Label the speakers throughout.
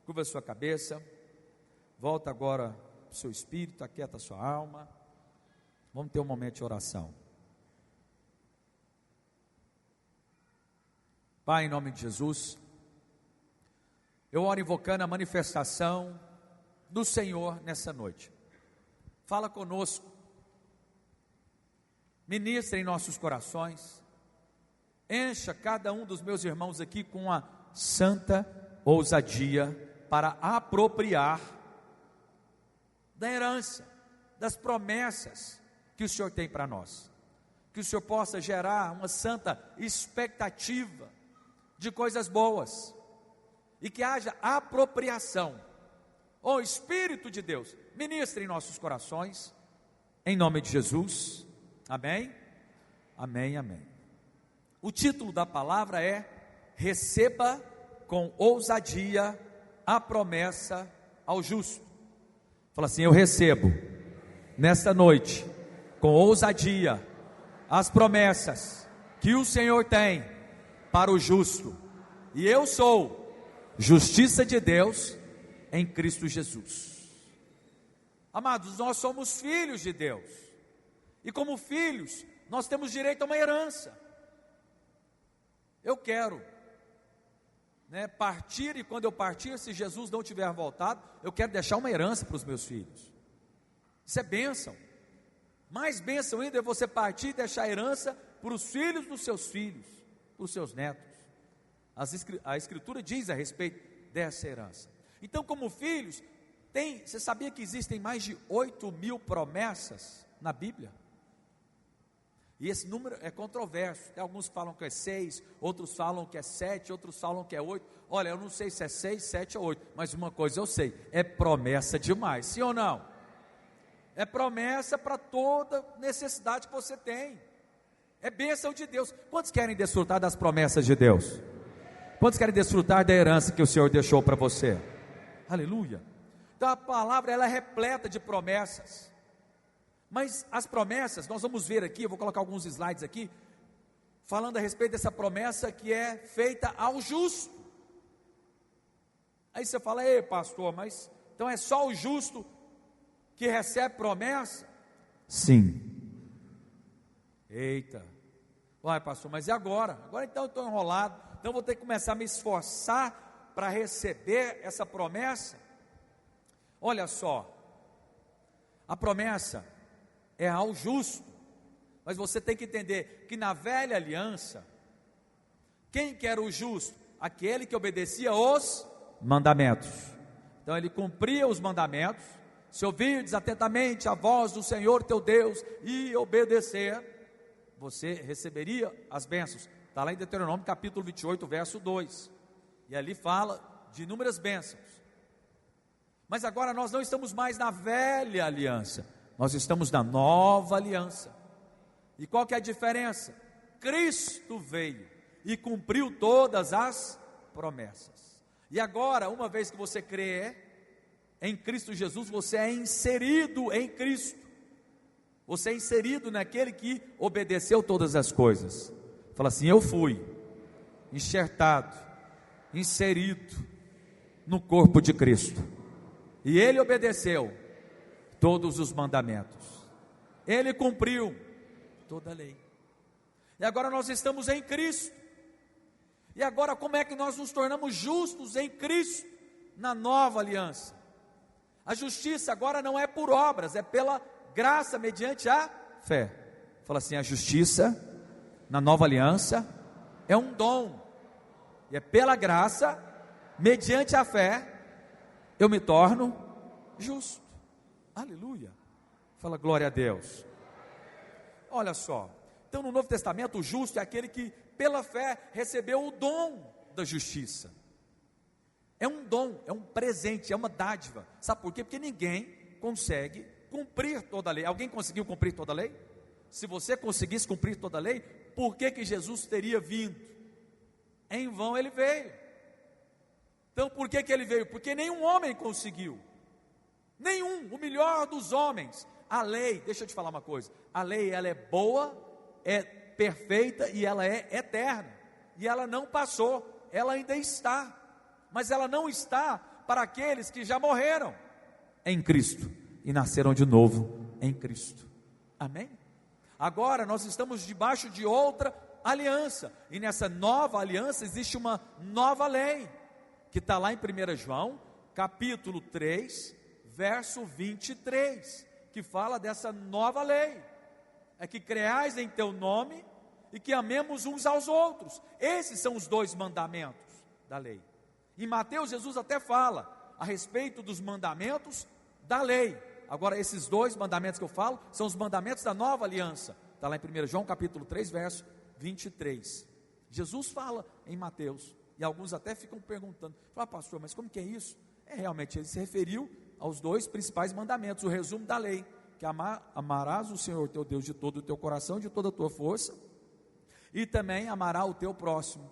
Speaker 1: Curva a sua cabeça, volta agora para o seu espírito, aquieta a sua alma. Vamos ter um momento de oração. Pai, em nome de Jesus, eu oro invocando a manifestação do Senhor nessa noite. Fala conosco, ministra em nossos corações, encha cada um dos meus irmãos aqui com a santa ousadia para apropriar da herança, das promessas que o Senhor tem para nós. Que o Senhor possa gerar uma santa expectativa de coisas boas e que haja apropriação. Ó Espírito de Deus, ministre em nossos corações, em nome de Jesus. Amém? Amém, amém. O título da palavra é: receba com ousadia a promessa ao justo. Fala assim: eu recebo nesta noite com ousadia as promessas que o Senhor tem para o justo, e eu sou justiça de Deus em Cristo Jesus. Amados, nós somos filhos de Deus, e como filhos nós temos direito a uma herança. Eu quero partir, e quando eu partir, se Jesus não tiver voltado, eu quero deixar uma herança para os meus filhos. Isso é bênção. Mais bênção ainda é você partir e deixar herança para os filhos dos seus filhos, para os seus netos. A Escritura diz a respeito dessa herança. Então, como filhos, você sabia que existem mais de 8.000 promessas na Bíblia? E esse número é controverso. Tem alguns que falam que é 6, outros falam que é 7, outros falam que é 8. Olha, eu não sei se é 6, 7 ou 8, mas uma coisa eu sei: é promessa demais, sim ou não? É promessa para toda necessidade que você tem. É bênção de Deus. Quantos querem desfrutar das promessas de Deus? Quantos querem desfrutar da herança que o Senhor deixou para você? Aleluia. Então a palavra, ela é repleta de promessas. Mas as promessas, nós vamos ver aqui, eu vou colocar alguns slides aqui, falando a respeito dessa promessa que é feita ao justo. Aí você fala: ei pastor, mas então é só o justo que recebe promessa? Sim. Eita. Uai pastor, mas e agora? Agora então eu estou enrolado, então vou ter que começar a me esforçar para receber essa promessa? Olha só, a promessa é ao justo, mas você tem que entender que na velha aliança, quem que era o justo? Aquele que obedecia os mandamentos. Então ele cumpria os mandamentos. Se ouvir desatentamente a voz do Senhor teu Deus e obedecer, você receberia as bênçãos. Está lá em Deuteronômio capítulo 28, verso 2, e ali fala de inúmeras bênçãos. Mas agora nós não estamos mais na velha aliança, nós estamos na nova aliança. E qual que é a diferença? Cristo veio e cumpriu todas as promessas. E agora, uma vez que você crê em Cristo Jesus, você é inserido em Cristo. Você é inserido naquele que obedeceu todas as coisas. Fala assim: eu fui enxertado, inserido no corpo de Cristo, e Ele obedeceu todos os mandamentos, Ele cumpriu toda a lei. E agora nós estamos em Cristo. E agora como é que nós nos tornamos justos em Cristo? Na nova aliança. A justiça agora não é por obras, é pela graça mediante a fé. Fala assim: a justiça na nova aliança é um dom, e é pela graça mediante a fé eu me torno justo. Aleluia. Fala glória a Deus. Olha só, então no Novo Testamento o justo é aquele que pela fé recebeu o dom da justiça. É um dom, é um presente, é uma dádiva. Sabe por quê? Porque ninguém consegue cumprir toda a lei. Alguém conseguiu cumprir toda a lei? Se você conseguisse cumprir toda a lei, por que Jesus teria vindo? Em vão ele veio. Então por que ele veio? Porque nenhum homem conseguiu. Nenhum, o melhor dos homens. A lei, deixa eu te falar uma coisa, a lei ela é boa, é perfeita e ela é eterna. E ela não passou, ela ainda está. Mas ela não está para aqueles que já morreram em Cristo e nasceram de novo em Cristo. Amém? Agora nós estamos debaixo de outra aliança, e nessa nova aliança existe uma nova lei, que está lá em 1 João, capítulo 3, verso 23, que fala dessa nova lei, é que creais em teu nome, e que amemos uns aos outros. Esses são os 2 mandamentos da lei. Em Mateus, Jesus até fala a respeito dos mandamentos da lei. Agora, esses 2 mandamentos que eu falo, são os mandamentos da nova aliança, está lá em 1 João capítulo 3, verso 23, Jesus fala em Mateus, e alguns até ficam perguntando, pastor, mas como que é isso? Realmente ele se referiu aos 2 principais mandamentos, o resumo da lei, que amarás o Senhor teu Deus de todo o teu coração, de toda a tua força, e também amará o teu próximo,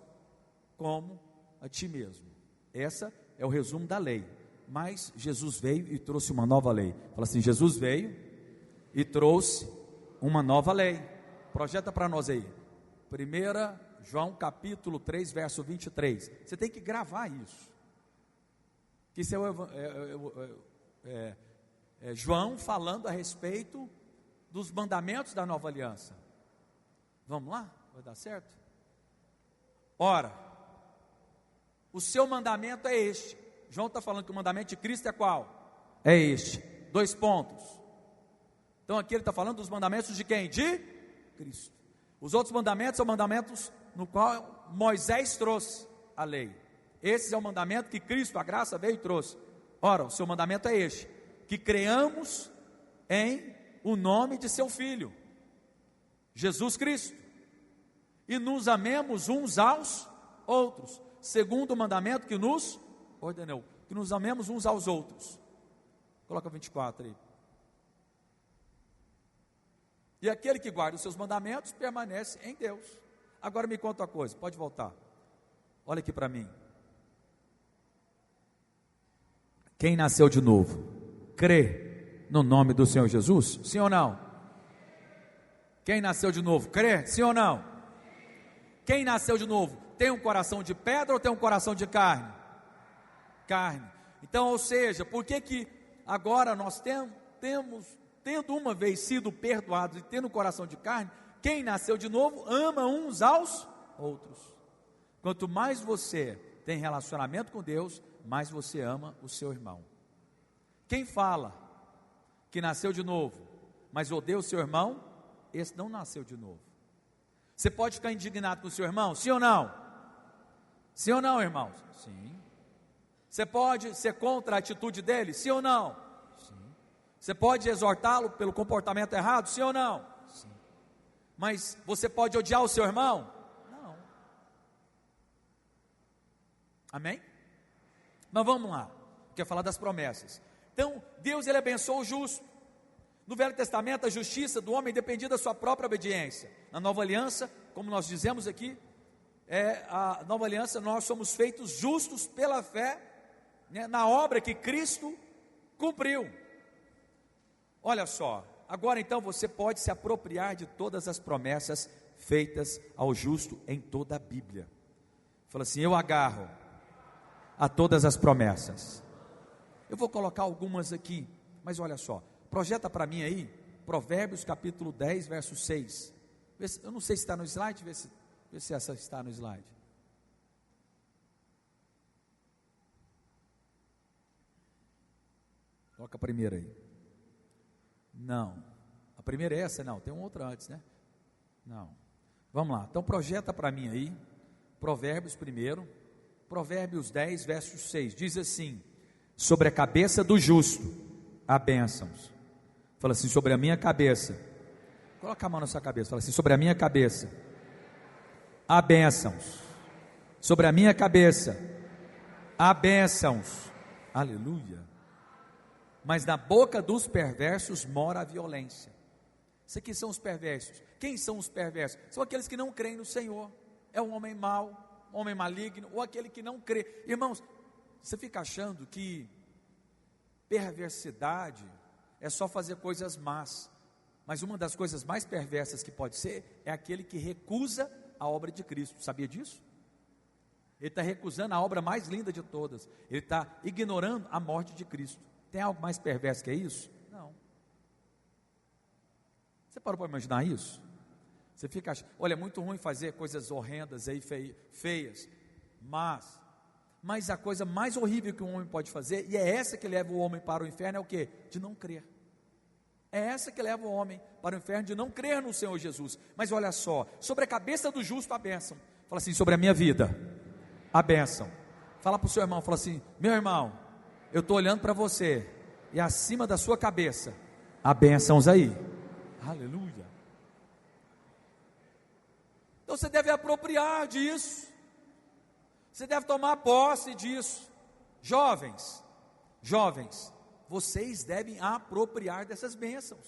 Speaker 1: como a ti mesmo. Essa é o resumo da lei, mas Jesus veio e trouxe uma nova lei. Fala assim, Jesus veio e trouxe uma nova lei. Projeta para nós aí, 1 João capítulo 3, verso 23, você tem que gravar isso, que isso é João falando a respeito dos mandamentos da nova aliança. Vamos lá? Vai dar certo? Ora, o seu mandamento é este. João está falando que o mandamento de Cristo é qual? É este, 2 pontos. Então aqui ele está falando dos mandamentos de quem? De Cristo. Os outros mandamentos são mandamentos no qual Moisés trouxe a lei. Esse é o mandamento que Cristo, a graça, veio e trouxe. Ora, o seu mandamento é este, que creamos em o nome de seu Filho, Jesus Cristo, e nos amemos uns aos outros, segundo o mandamento que nos ordenou, que nos amemos uns aos outros. Coloca 24 aí. E aquele que guarda os seus mandamentos permanece em Deus. Agora me conta uma coisa, pode voltar. Olha aqui para mim. Quem nasceu de novo, crê no nome do Senhor Jesus? Sim ou não? Quem nasceu de novo, crê? Sim ou não? Quem nasceu de novo, tem um coração de pedra ou tem um coração de carne? Carne. Então, ou seja, por que agora nós tendo uma vez sido perdoados e tendo um coração de carne, quem nasceu de novo ama uns aos outros. Quanto mais você tem relacionamento com Deus, mais você ama o seu irmão. Quem fala que nasceu de novo, mas odeia o seu irmão, esse não nasceu de novo. Você pode ficar indignado com o seu irmão? Sim ou não? Sim ou não, irmãos? Sim. Você pode ser contra a atitude dele? Sim ou não? Sim. Você pode exortá-lo pelo comportamento errado? Sim ou não? Sim. Mas você pode odiar o seu irmão? Não. Amém? Mas vamos lá, quer falar das promessas. Então, Deus ele abençoa o justo. No Velho Testamento, a justiça do homem dependia da sua própria obediência. Na Nova Aliança, como nós dizemos aqui, a Nova Aliança, nós somos feitos justos pela fé, né, na obra que Cristo cumpriu. Olha só, agora então você pode se apropriar de todas as promessas feitas ao justo em toda a Bíblia. Fala assim, eu agarro a todas as promessas. Eu vou colocar algumas aqui, mas olha só, projeta para mim aí, Provérbios capítulo 10, verso 6. Eu não sei se está no slide, vê se essa está no slide. Coloca a primeira aí. Não, a primeira é essa? Não, tem uma outra antes, né? Não, vamos lá, então projeta para mim aí, Provérbios primeiro, Provérbios 10, verso 6, diz assim, sobre a cabeça do justo, há bênçãos. Fala assim, sobre a minha cabeça, coloca a mão na sua cabeça, fala assim, sobre a minha cabeça, há bênçãos, sobre a minha cabeça, há bênçãos, aleluia, mas na boca dos perversos mora a violência. Isso aqui são os perversos. Quem são os perversos? São aqueles que não creem no Senhor, é um homem mau, um homem maligno, ou aquele que não crê. Irmãos, você fica achando que perversidade é só fazer coisas más, mas uma das coisas mais perversas que pode ser, é aquele que recusa a obra de Cristo, sabia disso? Ele está recusando a obra mais linda de todas. Ele está ignorando a morte de Cristo. Tem algo mais perverso que é isso? Não. Você parou para imaginar isso? Você fica achando, olha, é muito ruim fazer coisas horrendas aí, feias, mas a coisa mais horrível que um homem pode fazer, e é essa que leva o homem para o inferno, é o quê? De não crer. É essa que leva o homem para o inferno, de não crer no Senhor Jesus. Mas olha só, sobre a cabeça do justo a bênção. Fala assim, sobre a minha vida, a bênção. Fala para o seu irmão, fala assim, meu irmão, eu estou olhando para você, e acima da sua cabeça, há bênçãos aí. Aleluia. Então você deve apropriar disso, você deve tomar posse disso. Jovens, vocês devem apropriar dessas bênçãos.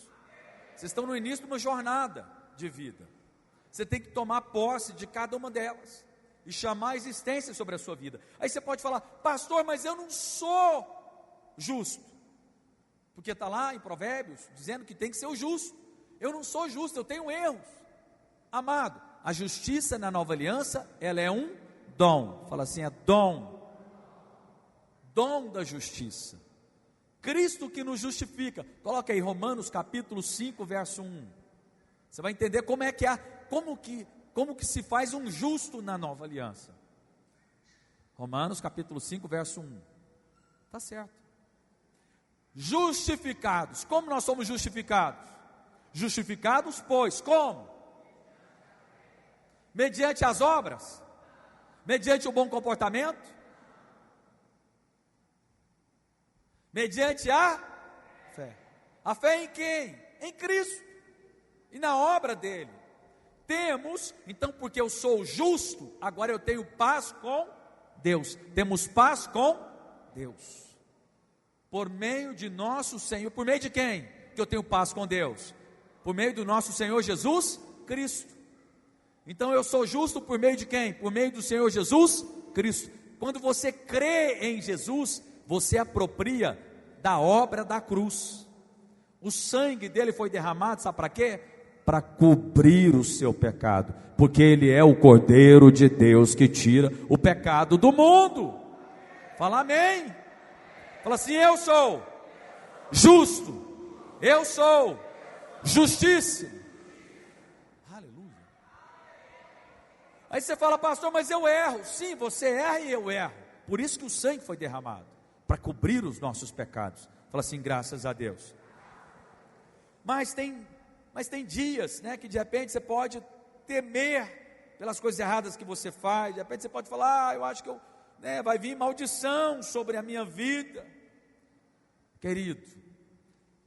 Speaker 1: Vocês estão no início de uma jornada de vida, você tem que tomar posse de cada uma delas, e chamar a existência sobre a sua vida. Aí você pode falar, pastor, mas eu não sou justo, porque está lá em Provérbios, dizendo que tem que ser o justo. Eu não sou justo, eu tenho erros. Amado, a justiça na nova aliança, ela é um dom. Fala assim, é dom da justiça. Cristo que nos justifica. Coloca aí Romanos capítulo 5, verso 1. Você vai entender como é que como que se faz um justo na nova aliança. Romanos capítulo 5, verso 1. Está certo. Justificados. Como nós somos justificados? Justificados, pois, como? Mediante as obras? Mediante o bom comportamento? Mediante a fé. A fé em quem? Em Cristo. E na obra dele. Temos, então, porque eu sou justo, agora eu tenho paz com Deus. Temos paz com Deus. Por meio de nosso Senhor. Por meio de quem que eu tenho paz com Deus? Por meio do nosso Senhor Jesus Cristo. Então eu sou justo por meio de quem? Por meio do Senhor Jesus Cristo. Quando você crê em Jesus, você apropria da obra da cruz. O sangue dele foi derramado, sabe para quê? Para cobrir o seu pecado, porque ele é o Cordeiro de Deus que tira o pecado do mundo. Fala amém. Fala assim, eu sou justo, eu sou justíssimo. Aí você fala, pastor, mas eu erro. Sim, você erra e eu erro. Por isso que o sangue foi derramado, para cobrir os nossos pecados. Fala assim, graças a Deus. Mas tem dias, né, que de repente você pode temer pelas coisas erradas que você faz. De repente você pode falar, eu acho que vai vir maldição sobre a minha vida. Querido,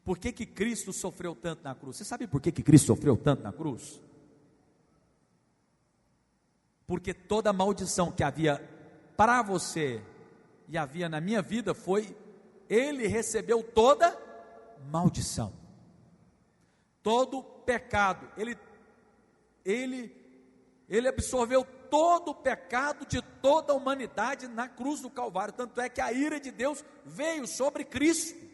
Speaker 1: por que Cristo sofreu tanto na cruz? Você sabe por que Cristo sofreu tanto na cruz? Porque toda maldição que havia para você e havia na minha vida ele recebeu toda maldição, todo pecado, ele absorveu todo o pecado de toda a humanidade na cruz do Calvário. Tanto é que a ira de Deus veio sobre Cristo.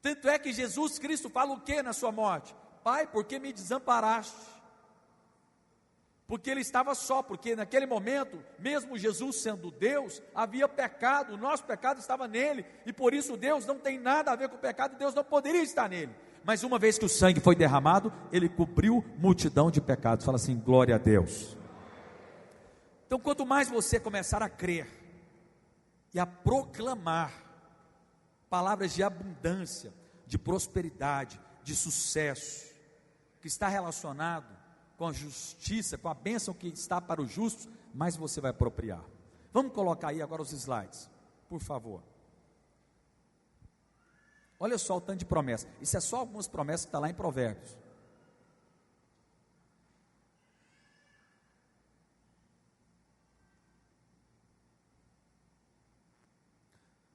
Speaker 1: Tanto é que Jesus Cristo fala o que na sua morte? Pai, por que me desamparaste? Porque ele estava só, porque naquele momento, mesmo Jesus sendo Deus, havia pecado, o nosso pecado estava nele, e por isso Deus não tem nada a ver com o pecado, Deus não poderia estar nele. Mas uma vez que o sangue foi derramado, ele cobriu multidão de pecados. Fala assim, glória a Deus. Então, quanto mais você começar a crer e a proclamar palavras de abundância, de prosperidade, de sucesso, que está relacionado com a justiça, com a bênção que está para os justos, mais você vai apropriar. Vamos colocar aí agora os slides, por favor. Olha só o tanto de promessas. Isso é só algumas promessas que estão lá em Provérbios.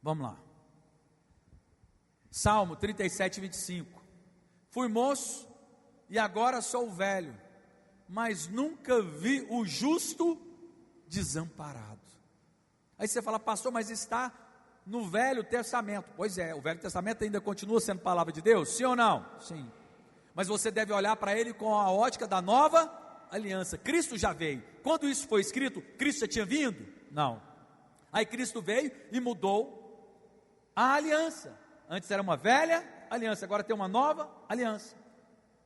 Speaker 1: Vamos lá. Salmo 37, 25. Fui moço e agora sou velho, mas nunca vi o justo desamparado. Aí você fala, pastor, mas está no Velho Testamento. Pois é, o Velho Testamento ainda continua sendo palavra de Deus, sim ou não? Sim. Mas você deve olhar para ele com a ótica da nova aliança. Cristo já veio, Quando isso foi escrito, Cristo já tinha vindo? Não. Aí Cristo veio e mudou a aliança. Antes era uma velha aliança, agora tem uma nova aliança.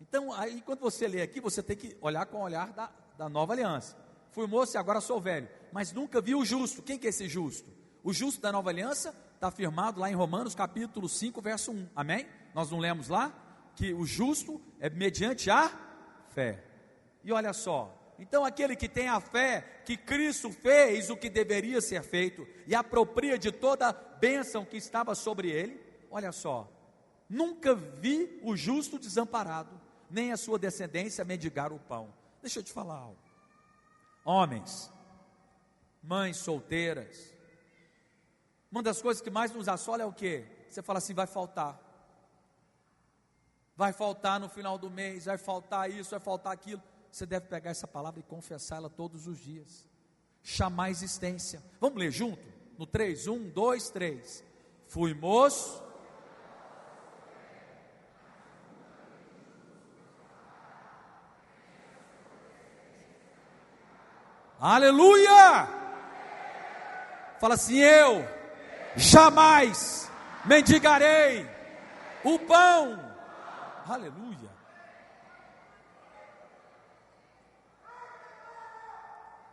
Speaker 1: Então, aí quando você lê aqui, você tem que olhar com o olhar da nova aliança. Fui moço e agora sou velho, mas nunca vi o justo. Quem que é esse justo? O justo da nova aliança está afirmado lá em Romanos capítulo 5, verso 1, amém? Nós não lemos lá? Que o justo é mediante a fé. E olha só, então aquele que tem a fé, que Cristo fez o que deveria ser feito, e apropria de toda a bênção que estava sobre ele, olha só, nunca vi o justo desamparado, nem a sua descendência mendigar o pão. Deixa eu te falar algo. Homens, mães solteiras, uma das coisas que mais nos assola é o quê? Você fala assim, vai faltar no final do mês, vai faltar isso, vai faltar aquilo. Você deve pegar essa palavra e confessá-la todos os dias, chamar a existência. Vamos ler junto? No 3, 1, 2, 3. Fui moço, aleluia! Fala assim, eu jamais mendigarei o pão, aleluia.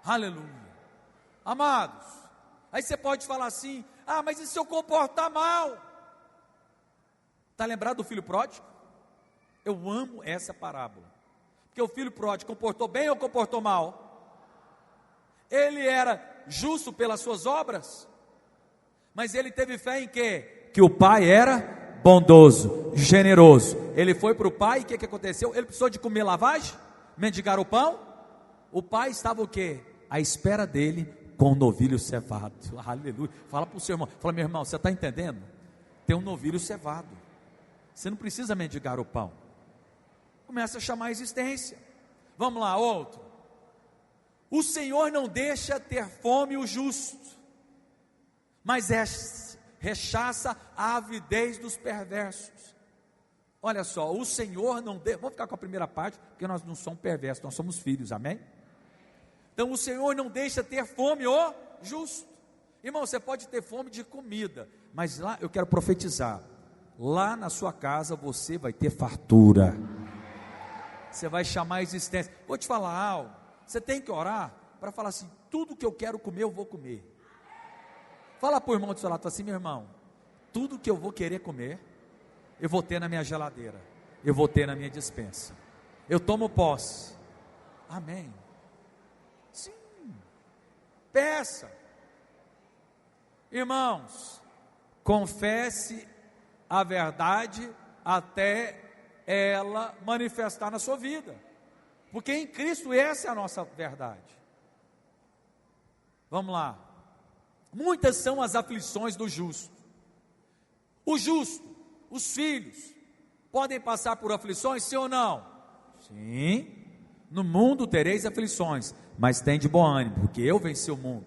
Speaker 1: Aleluia. Amados, aí você pode falar assim, mas e se eu comportar mal? Está lembrado do filho pródigo? Eu amo essa parábola, porque o filho pródigo comportou bem ou comportou mal? Ele era justo pelas suas obras, mas ele teve fé em quê? Que o pai era bondoso, generoso. Ele foi para o pai e o que aconteceu? Ele precisou de comer lavagem? Mendigar o pão? O pai estava o quê? À espera dele com o novilho cevado. Aleluia. Fala para o seu irmão, fala, meu irmão, você está entendendo? Tem um novilho cevado, você não precisa mendigar o pão. Começa a chamar a existência. Vamos lá, outro. O Senhor não deixa ter fome o justo, mas rechaça a avidez dos perversos. Olha só, o Senhor não deixa, vamos ficar com a primeira parte, porque nós não somos perversos, nós somos filhos, amém? Então o Senhor não deixa ter fome o justo. Irmão, você pode ter fome de comida, mas lá, eu quero profetizar, lá na sua casa você vai ter fartura, você vai chamar a existência. Vou te falar algo, você tem que orar para falar assim, tudo que eu quero comer, eu vou comer. Fala para o irmão do seu lado, fala assim, meu irmão, tudo que eu vou querer comer, eu vou ter na minha geladeira, eu vou ter na minha despensa, eu tomo posse, amém? Sim, peça. Irmãos, confesse a verdade até ela manifestar na sua vida, porque em Cristo essa é a nossa verdade. Vamos lá. Muitas são as aflições do justo. O justo, os filhos, podem passar por aflições, sim ou não? Sim. No mundo tereis aflições, mas tem de bom ânimo, porque eu venci o mundo.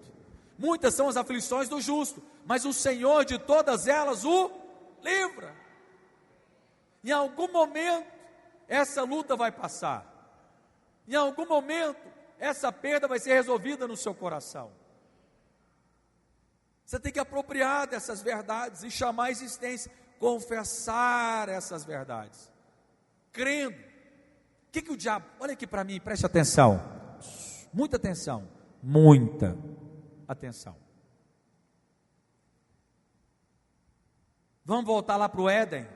Speaker 1: Muitas são as aflições do justo, mas o Senhor de todas elas o livra. Em algum momento, essa luta vai passar. Em algum momento, essa perda vai ser resolvida no seu coração. Você tem que apropriar dessas verdades e chamar a existência, confessar essas verdades, crendo. O que o diabo, olha aqui para mim, preste atenção, muita atenção, muita atenção. Vamos voltar lá para o Éden.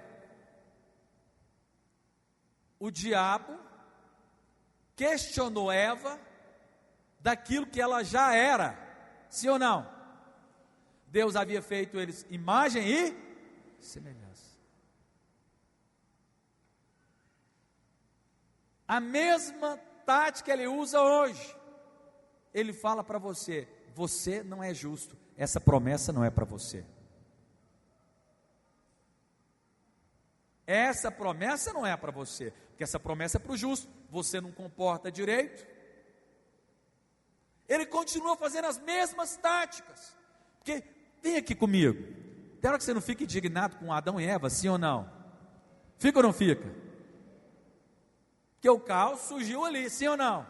Speaker 1: O diabo questionou Eva daquilo que ela já era, sim ou não? Deus havia feito eles imagem e semelhança. A mesma tática ele usa hoje. Ele fala para você, você não é justo, essa promessa não é para você. Essa promessa não é para você, porque essa promessa é para o justo. Você não comporta direito. Ele continua fazendo as mesmas táticas, porque vem aqui comigo, tem hora que você não fica indignado com Adão e Eva, sim ou não? Fica ou não fica? Porque o caos surgiu ali, sim ou não?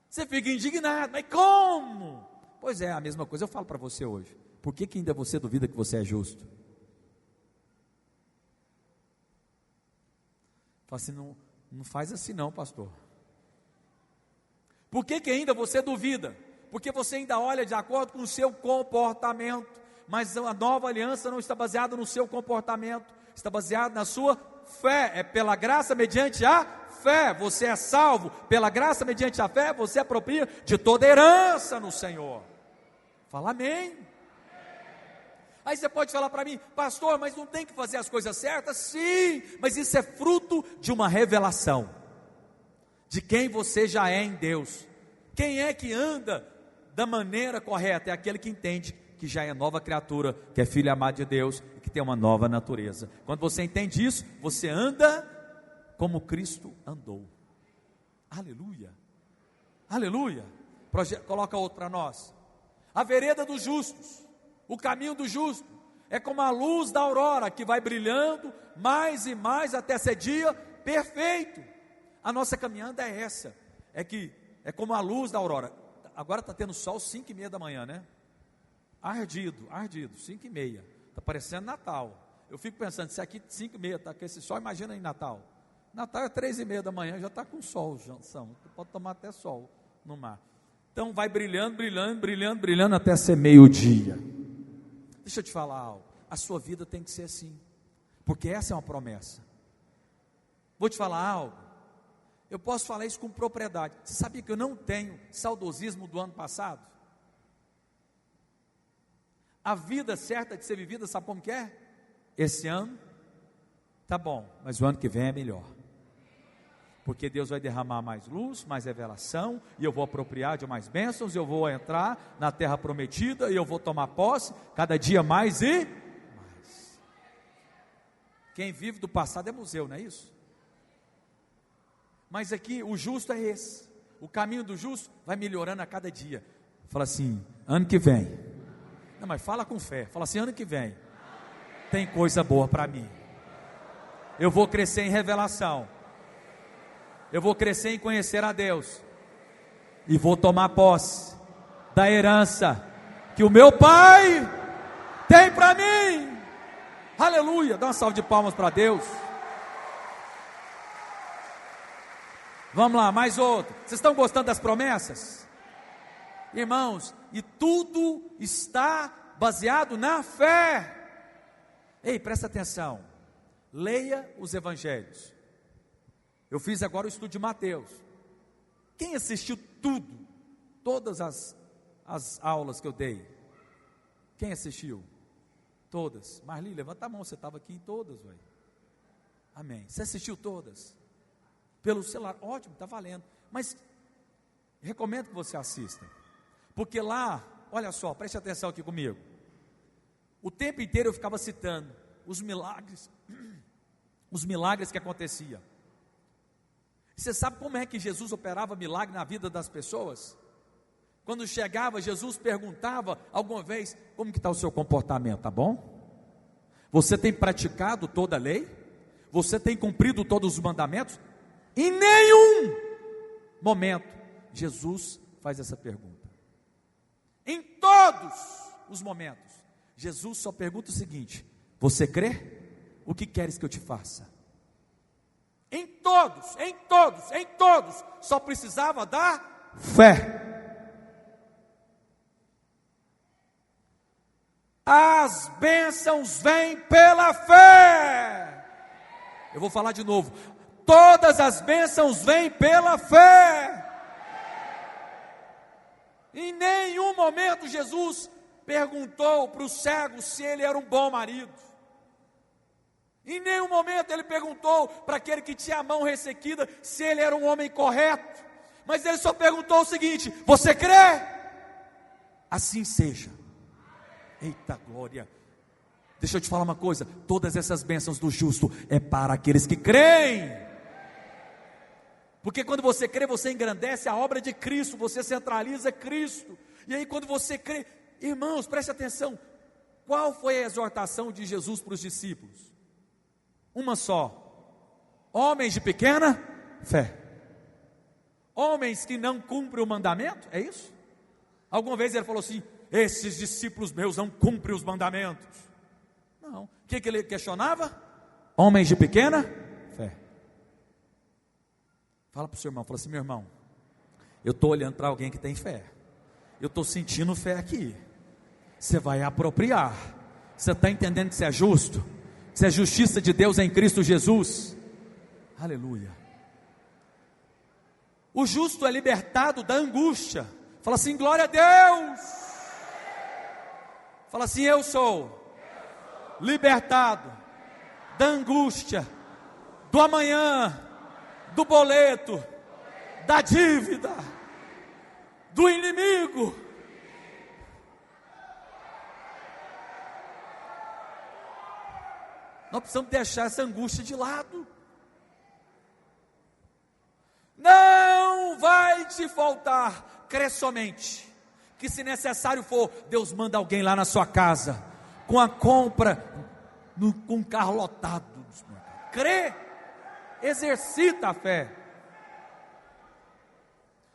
Speaker 1: Você fica indignado, mas como? Pois é, a mesma coisa eu falo para você hoje. Por que ainda você duvida que você é justo? Fala assim, não faz assim não, pastor. Por que ainda você duvida? Porque você ainda olha de acordo com o seu comportamento, mas a nova aliança não está baseada no seu comportamento, está baseada na sua fé. É pela graça mediante a fé, você é salvo, pela graça mediante a fé, você apropria de toda herança no Senhor. Fala amém. Aí você pode falar para mim, pastor, mas não tem que fazer as coisas certas? Sim, mas isso é fruto de uma revelação, de quem você já é em Deus. Quem é que anda da maneira correta? É aquele que entende que já é nova criatura, que é filho amado de Deus e que tem uma nova natureza. Quando você entende isso, você anda como Cristo andou. Aleluia, aleluia. Coloca outro para nós. A vereda dos justos, o caminho do justo, é como a luz da aurora, que vai brilhando mais e mais até ser dia perfeito. A nossa caminhada é essa, é como a luz da aurora. Agora está tendo sol 5:30 da manhã, né? Ardido, 5:30, está parecendo Natal. Eu fico pensando, se aqui 5:30 está com esse sol, imagina em Natal. Natal é 3:30 da manhã, já está com sol, pode tomar até sol no mar. Então vai brilhando, brilhando, brilhando, brilhando até ser meio-dia. Deixa eu te falar algo, a sua vida tem que ser assim, porque essa é uma promessa. Vou te falar algo, eu posso falar isso com propriedade. Você sabia que eu não tenho saudosismo do ano passado? A vida certa de ser vivida, sabe como que é? Esse ano, tá bom, mas o ano que vem é melhor. Porque Deus vai derramar mais luz, mais revelação, e eu vou apropriar de mais bênçãos, eu vou entrar na terra prometida, e eu vou tomar posse, cada dia mais e mais. Quem vive do passado é museu, não é isso? Mas aqui, o justo é esse, o caminho do justo vai melhorando a cada dia. Fala assim, ano que vem, não, mas fala com fé, fala assim, ano que vem, tem coisa boa para mim, eu vou crescer em revelação, eu vou crescer em conhecer a Deus, e vou tomar posse da herança que o meu Pai tem para mim. Aleluia, dá uma salva de palmas para Deus. Vamos lá, mais outro. Vocês estão gostando das promessas? Irmãos, e tudo está baseado na fé. Ei, presta atenção, leia os evangelhos. Eu fiz agora o estudo de Mateus. Quem assistiu todas as aulas que eu dei? Quem assistiu? Todas. Marli, levanta a mão, você estava aqui em todas, ué. Amém. Você assistiu todas? Pelo celular, ótimo, está valendo. Mas recomendo que você assista, porque lá, olha só, preste atenção aqui comigo. O tempo inteiro eu ficava citando os milagres que aconteciam. Você sabe como é que Jesus operava milagre na vida das pessoas? Quando chegava, Jesus perguntava alguma vez, como que está o seu comportamento, tá bom? Você tem praticado toda a lei? Você tem cumprido todos os mandamentos? Em nenhum momento, Jesus faz essa pergunta. Em todos os momentos, Jesus só pergunta o seguinte, você crê? O que queres que eu te faça? Em todos, só precisava da fé. As bênçãos vêm pela fé. Eu vou falar de novo. Todas as bênçãos vêm pela fé. Em nenhum momento Jesus perguntou para o cego se ele era um bom marido. Em nenhum momento ele perguntou para aquele que tinha a mão ressequida se ele era um homem correto. Mas ele só perguntou o seguinte: você crê? Assim seja. Eita glória. Deixa eu te falar uma coisa, todas essas bênçãos do justo é para aqueles que creem. Porque quando você crê, você engrandece a obra de Cristo, você centraliza Cristo. E aí quando você crê, irmãos, preste atenção, qual foi a exortação de Jesus para os discípulos? Uma só: homens de pequena fé. Homens que não cumprem o mandamento, é isso? Alguma vez ele falou assim: esses discípulos meus não cumprem os mandamentos. Não. O que ele questionava? Homens de pequena fé. Fala para o seu irmão, fala assim: meu irmão, eu estou olhando para alguém que tem fé, eu estou sentindo fé aqui, você vai apropriar, você está entendendo que você é justo, que você é justiça de Deus em Cristo Jesus, aleluia. O justo é libertado da angústia. Fala assim: glória a Deus. Fala assim: eu sou libertado da angústia, do amanhã, do boleto, da dívida, do inimigo. Nós precisamos deixar essa angústia de lado. Não vai te faltar, crê somente, que se necessário for, Deus manda alguém lá na sua casa, com a compra, com um carro lotado. Crê, exercita a fé.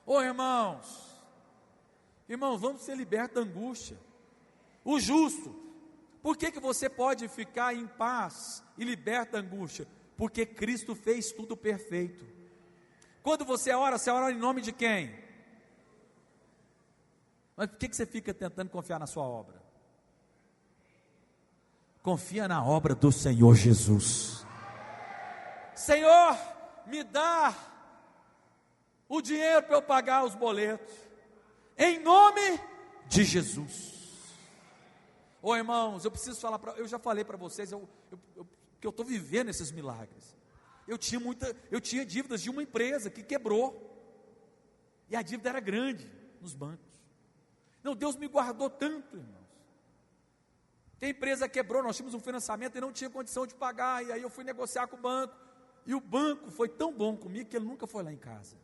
Speaker 1: Ô irmãos, vamos ser libertos da angústia. O justo, por que você pode ficar em paz e liberto da angústia? Porque Cristo fez tudo perfeito. Quando você ora em nome de quem? Mas por que você fica tentando confiar na sua obra? Confia na obra do Senhor Jesus. Senhor, me dá o dinheiro para eu pagar os boletos, em nome de Jesus. Ô irmãos, eu preciso falar, eu já falei para vocês, que eu estou vivendo esses milagres. Eu tinha dívidas de uma empresa que quebrou, e a dívida era grande nos bancos. Não, Deus me guardou tanto, irmãos. Que a empresa quebrou, nós tínhamos um financiamento e não tinha condição de pagar, e aí eu fui negociar com o banco, e o banco foi tão bom comigo que ele nunca foi lá em casa.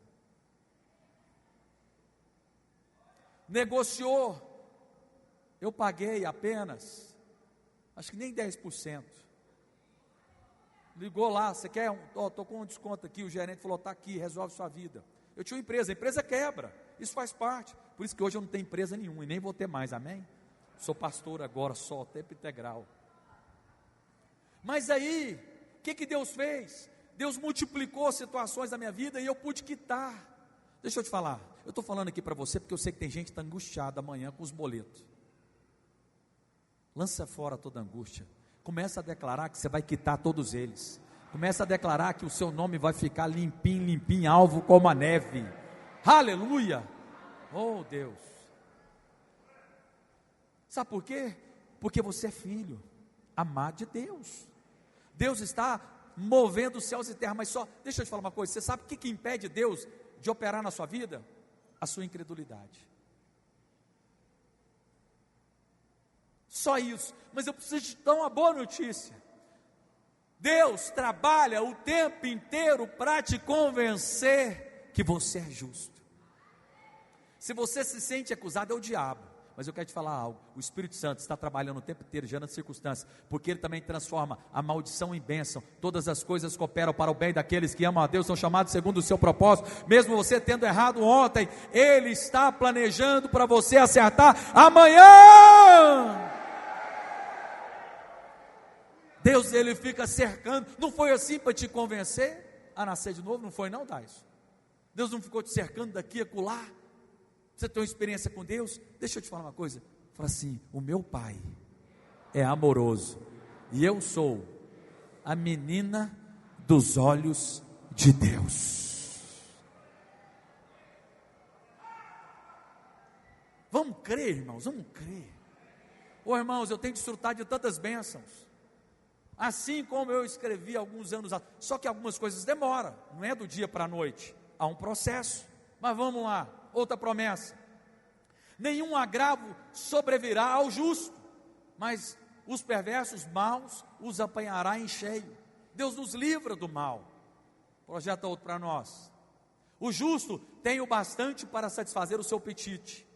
Speaker 1: Negociou, eu paguei apenas, acho que nem 10%. Ligou lá, você quer? Estou com um desconto aqui, o gerente falou: está aqui, resolve sua vida. Eu tinha uma empresa, a empresa quebra, isso faz parte. Por isso que hoje eu não tenho empresa nenhuma e nem vou ter mais, amém? Sou pastor agora só, tempo integral. Mas aí, o que Deus fez? Deus multiplicou situações da minha vida e eu pude quitar. Deixa eu te falar, eu estou falando aqui para você porque eu sei que tem gente que está angustiada amanhã com os boletos. Lança fora toda angústia. Começa a declarar que você vai quitar todos eles. Começa a declarar que o seu nome vai ficar limpinho, alvo como a neve. Aleluia! Oh Deus! Sabe por quê? Porque você é filho amado de Deus. Deus está movendo os céus e terra, mas só, deixa eu te falar uma coisa, você sabe o que impede Deus de operar na sua vida? A sua incredulidade. Só isso. Mas eu preciso te dar uma boa notícia. Deus trabalha o tempo inteiro para te convencer que você é justo. Se você se sente acusado, é o diabo. Mas eu quero te falar algo, o Espírito Santo está trabalhando o tempo inteiro, gerando circunstâncias, porque Ele também transforma a maldição em bênção. Todas as coisas cooperam para o bem daqueles que amam a Deus, são chamados segundo o seu propósito. Mesmo você tendo errado ontem, Ele está planejando para você acertar amanhã. Deus, Ele fica cercando. Não foi assim para te convencer a nascer de novo? Não foi não, Dais? Deus não ficou te cercando daqui a acolá? Você tem uma experiência com Deus? Deixa eu te falar uma coisa. Fala assim: o meu pai é amoroso e eu sou a menina dos olhos de Deus. Vamos crer, irmãos, vamos crer. Ô irmãos, eu tenho desfrutado de tantas bênçãos, assim como eu escrevi alguns anos atrás. Só que algumas coisas demoram, não é do dia para a noite, há um processo. Mas vamos lá. Outra promessa: nenhum agravo sobrevirá ao justo, mas os perversos maus os apanhará em cheio. Deus nos livra do mal. Projeta outro para nós. O justo tem o bastante para satisfazer o seu apetite,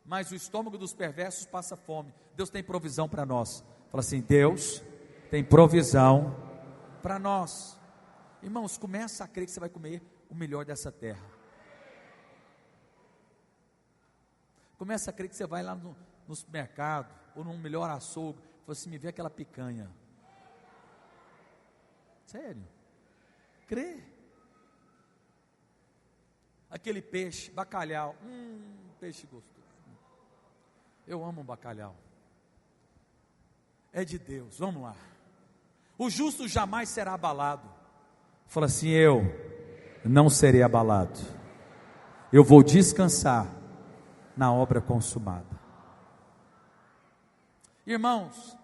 Speaker 1: mas o estômago dos perversos passa fome. Deus tem provisão para nós. Fala assim: Deus tem provisão para nós. Irmãos, começa a crer que você vai comer o melhor dessa terra. Começa a crer que você vai lá no supermercado, ou num melhor açougue, e fala assim, me vê aquela picanha. Sério? Crê. Aquele peixe, bacalhau, peixe gostoso. Eu amo bacalhau. É de Deus, vamos lá. O justo jamais será abalado. Fala assim, eu não serei abalado. Eu vou descansar na obra consumada. Irmãos,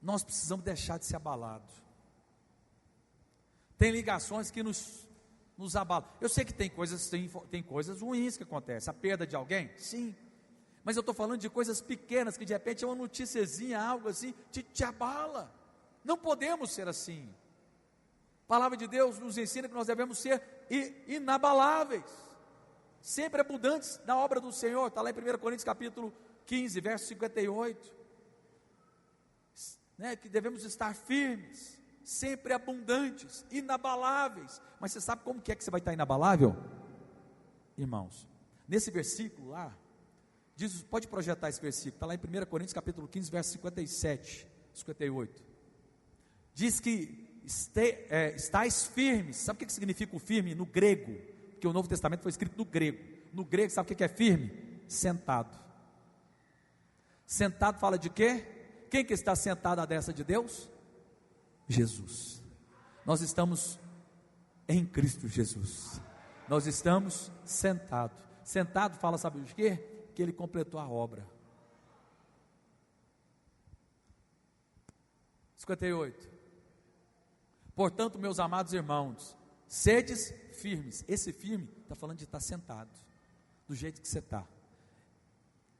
Speaker 1: nós precisamos deixar de ser abalados. Tem ligações que nos abalam. Eu sei que tem coisas ruins que acontecem. A perda de alguém? Sim. Mas eu estou falando de coisas pequenas, que de repente é uma noticiazinha, algo assim, te abala. Não podemos ser assim. A palavra de Deus nos ensina que nós devemos ser inabaláveis, sempre abundantes na obra do Senhor. Está lá em 1 Coríntios capítulo 15, verso 58, que devemos estar firmes, sempre abundantes, inabaláveis. Mas você sabe como que é que você vai estar inabalável? Irmãos, nesse versículo lá, diz, pode projetar esse versículo, está lá em 1 Coríntios capítulo 15, verso 57, 58, diz que estáis firmes. Sabe o que significa o firme no grego? Porque o Novo Testamento foi escrito no grego. No grego, sabe o que é firme? Sentado. Sentado fala de quê? Quem que está sentado à destra de Deus? Jesus. Nós estamos em Cristo Jesus. Nós estamos sentados. Sentado fala, sabe de quê? Que Ele completou a obra. 58. Portanto, meus amados irmãos, sedes firmes. Esse firme está falando de estar sentado, do jeito que você está.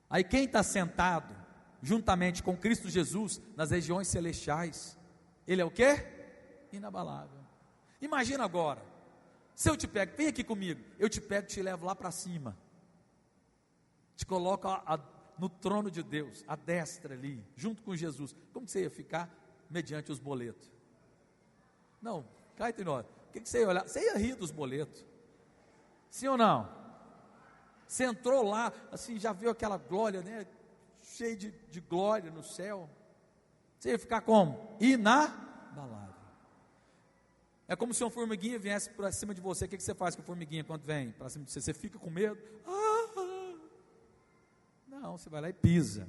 Speaker 1: Aí quem está sentado, juntamente com Cristo Jesus, nas regiões celestiais, ele é o quê? Inabalável. Imagina agora, se eu te pego, vem aqui comigo, eu te pego e te levo lá para cima, te coloco no trono de Deus, à destra ali, junto com Jesus. Como que você ia ficar mediante os boletos? Não, cá entre nós, o que você ia olhar? Você ia rir dos boletos, sim ou não? Você entrou lá, assim, já viu aquela glória, né? Cheio de glória no céu. Você ia ficar como? Inabalável. É como se uma formiguinha viesse para cima de você. O que você faz com a formiguinha quando vem para cima de você? Você fica com medo? Não, você vai lá e pisa,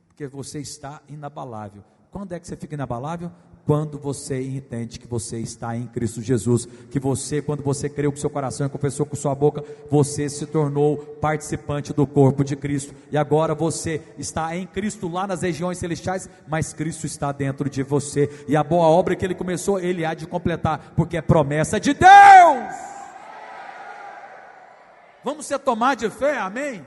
Speaker 1: porque você está inabalável. Quando é que você fica inabalável? Quando você entende que você está em Cristo Jesus, que você, quando você creu com seu coração e confessou com sua boca, você se tornou participante do corpo de Cristo, e agora você está em Cristo lá nas regiões celestiais, mas Cristo está dentro de você, e a boa obra que Ele começou, Ele há de completar, porque é promessa de Deus. Vamos ser tomados de fé, amém?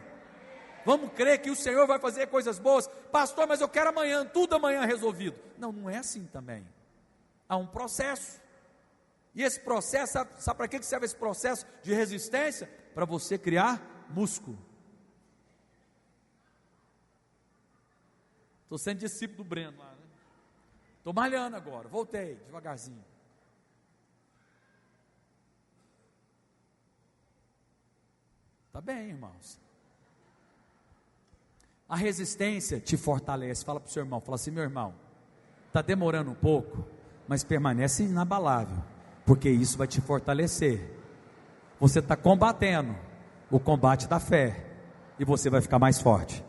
Speaker 1: Vamos crer que o Senhor vai fazer coisas boas. Pastor, mas eu quero amanhã, tudo amanhã resolvido. Não, não é assim também. Há um processo. E esse processo, sabe para que serve esse processo de resistência? Para você criar músculo. Estou sendo discípulo do Breno lá, né? Estou malhando agora, voltei, devagarzinho. Está bem, irmãos. A resistência te fortalece. Fala para o seu irmão, fala assim, meu irmão, está demorando um pouco, mas permanece inabalável, porque isso vai te fortalecer. Você está combatendo o combate da fé, e você vai ficar mais forte.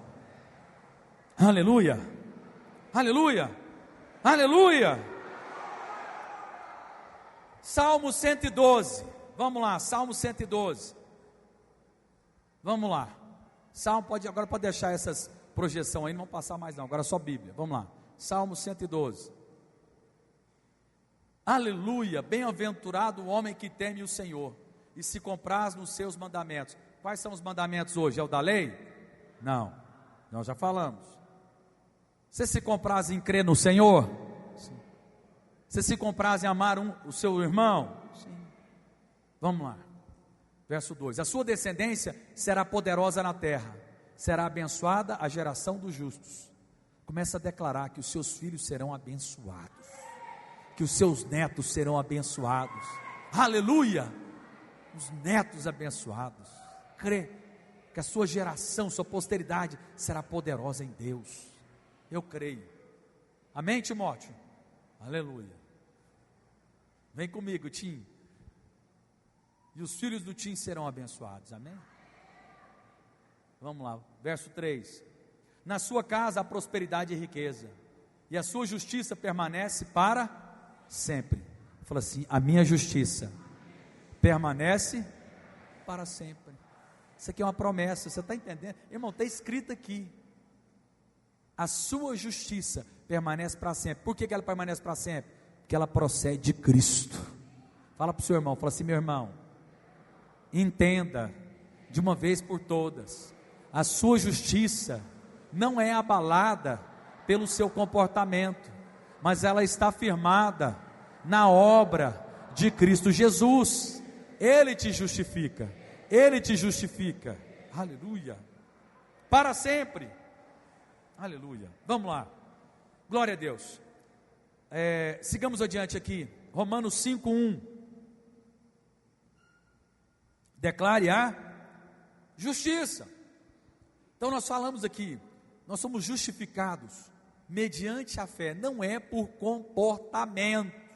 Speaker 1: Aleluia, aleluia, aleluia. Salmo 112, vamos lá, Salmo 112, vamos lá. Salmo, agora pode deixar essas projeções aí, não vão passar mais não, agora só Bíblia, vamos lá, Salmo 112, aleluia, bem-aventurado o homem que teme o Senhor, e se compraz nos seus mandamentos. Quais são os mandamentos hoje? É o da lei? Não, nós já falamos. Você se compraz em crer no Senhor? Sim. Você se compraz em amar o seu irmão? Sim. Vamos lá. Verso 2, a sua descendência será poderosa na terra, será abençoada a geração dos justos. Começa a declarar que os seus filhos serão abençoados, que os seus netos serão abençoados. Aleluia! Os netos abençoados. Crê que a sua geração, sua posteridade será poderosa em Deus. Eu creio. Amém, Timóteo? Aleluia. Vem comigo, Tim. E os filhos do Tim serão abençoados. Amém? Vamos lá, verso 3. Na sua casa há prosperidade e riqueza, e a sua justiça permanece para sempre. Fala assim: a minha justiça permanece para sempre. Isso aqui é uma promessa, você está entendendo? Irmão, está escrito aqui: a sua justiça permanece para sempre. Por que ela permanece para sempre? Porque ela procede de Cristo. Fala para o seu irmão, fala assim: meu irmão, entenda de uma vez por todas, a sua justiça não é abalada pelo seu comportamento, mas ela está firmada na obra de Cristo Jesus. Ele te justifica, Ele te justifica, aleluia, para sempre, aleluia. Vamos lá, glória a Deus. Sigamos adiante aqui, Romanos 5:1. Declare a justiça. Então nós falamos aqui, nós somos justificados mediante a fé, não é por comportamento.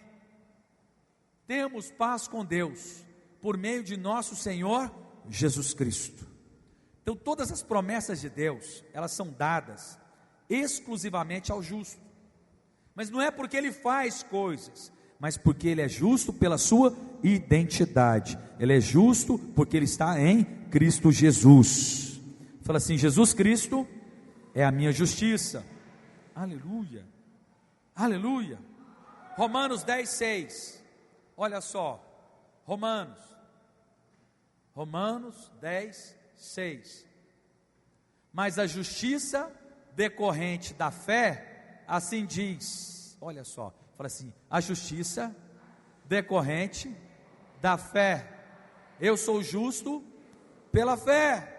Speaker 1: Temos paz com Deus por meio de nosso Senhor Jesus Cristo. Então todas as promessas de Deus, elas são dadas exclusivamente ao justo. Mas não é porque ele faz coisas, mas porque ele é justo pela sua identidade. Ele é justo porque ele está em Cristo Jesus. Fala assim: Jesus Cristo é a minha justiça. Aleluia, aleluia. Romanos 10:6. Olha só, Romanos 10:6. Mas a justiça decorrente da fé, assim diz. Olha só, fala assim: a justiça decorrente da fé. Eu sou justo pela fé.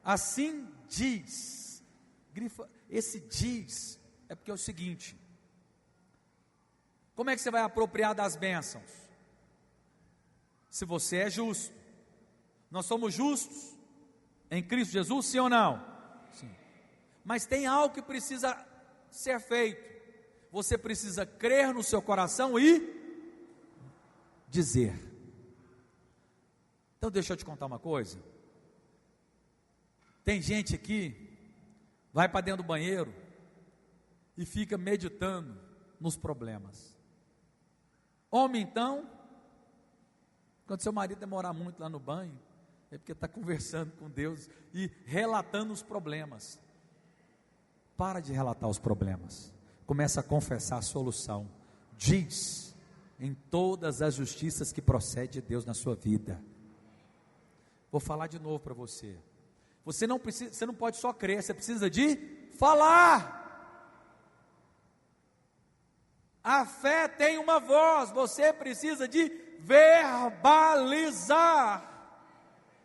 Speaker 1: Assim diz. Grifa, esse diz é porque é o seguinte: como é que você vai apropriar das bênçãos? Se você é justo. Nós somos justos em Cristo Jesus, sim ou não? Sim. Mas tem algo que precisa ser feito. Você precisa crer no seu coração e dizer. Então deixa eu te contar uma coisa. Tem gente aqui, vai para dentro do banheiro e fica meditando nos problemas. Homem, então, quando seu marido demorar muito lá no banho, é porque está conversando com Deus e relatando os problemas. Para de relatar os problemas, começa a confessar a solução. Diz em todas as justiças que procede de Deus na sua vida. Vou falar de novo para você. Você não pode só crer, você precisa de falar. A fé tem uma voz, você precisa de verbalizar.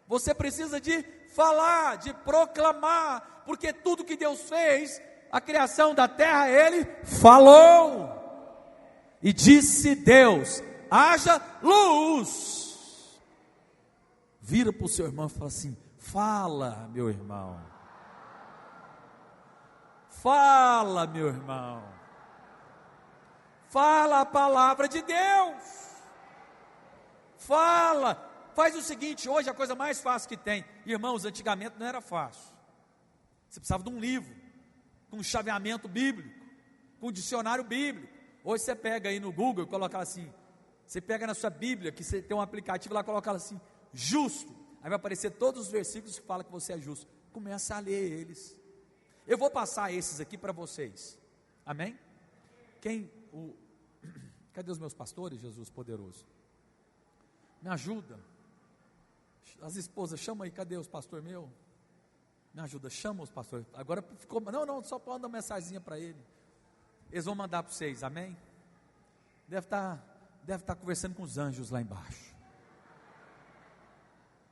Speaker 1: Você precisa de falar, de proclamar, porque tudo que Deus fez, a criação da terra, Ele falou. E disse Deus: haja luz. Vira para o seu irmão e fala assim: fala, meu irmão. Fala, meu irmão. Fala a palavra de Deus. Fala. Faz o seguinte, hoje a coisa mais fácil que tem. Irmãos, antigamente não era fácil. Você precisava de um livro, com um chaveamento bíblico, com um dicionário bíblico. Hoje você pega aí no Google e coloca assim. Você pega na sua Bíblia, que você tem um aplicativo lá, coloca assim, justo. Aí vai aparecer todos os versículos que falam que você é justo. Começa a ler eles. Eu vou passar esses aqui para vocês. Amém? Cadê os meus pastores, Jesus poderoso? Me ajuda. As esposas, chama aí, cadê os pastores meus? Me ajuda, chama os pastores. Agora ficou, não, só manda uma mensaginha para ele. Eles vão mandar para vocês, amém? Deve estar conversando com os anjos lá embaixo.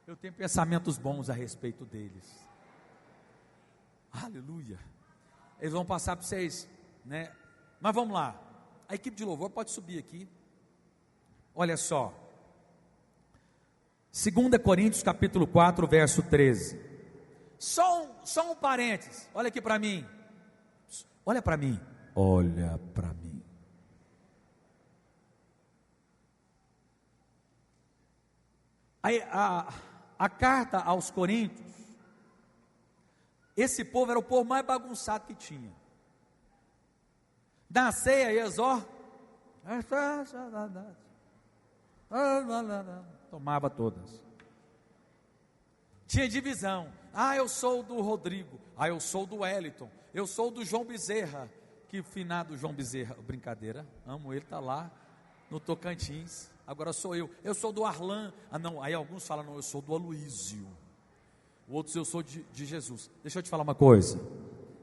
Speaker 1: Eu tenho pensamentos bons a respeito deles. Aleluia. Eles vão passar para vocês, né? Mas vamos lá. A equipe de louvor pode subir aqui. Olha só. 2 Coríntios capítulo 4, verso 13. Só um parênteses, olha aqui para mim. Olha para mim. Olha para mim. Aí, a carta aos Coríntios, esse povo era o povo mais bagunçado que tinha. Na ceia, exó, tomava todas. Tinha divisão. Eu sou do Rodrigo. Eu sou do Wellington. Eu sou do João Bezerra. Que finado João Bezerra. Brincadeira, amo ele, está lá no Tocantins. Agora sou eu. Eu sou do Arlan. Não, aí alguns falam, não, eu sou do Aloísio. Outros, eu sou de Jesus. Deixa eu te falar uma coisa.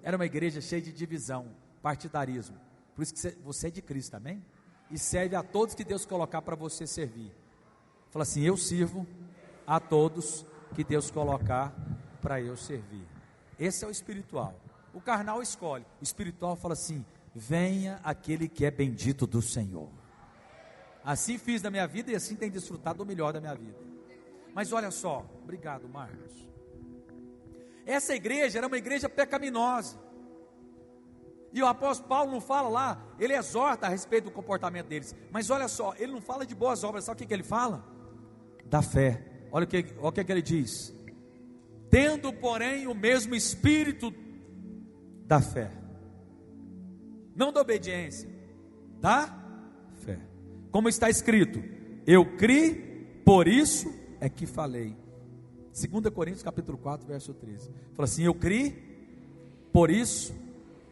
Speaker 1: Era uma igreja cheia de divisão, partidarismo. Por isso que você é de Cristo, amém? E serve a todos que Deus colocar para você servir. Fala assim, eu sirvo a todos que Deus colocar para eu servir. Esse é o espiritual. O carnal escolhe. O espiritual fala assim, venha aquele que é bendito do Senhor. Assim fiz na minha vida e assim tenho desfrutado do melhor da minha vida. Mas olha só, obrigado Marcos. Essa igreja era uma igreja pecaminosa. E o apóstolo Paulo não fala lá, ele exorta a respeito do comportamento deles. Mas olha só, ele não fala de boas obras, sabe o que ele fala? Da fé. Olha o que ele diz. Tendo, porém, o mesmo espírito da fé. Não da obediência, da fé. Como está escrito, eu criei, por isso é que falei. 2 Coríntios capítulo 4, verso 13. Fala assim, eu criei, por isso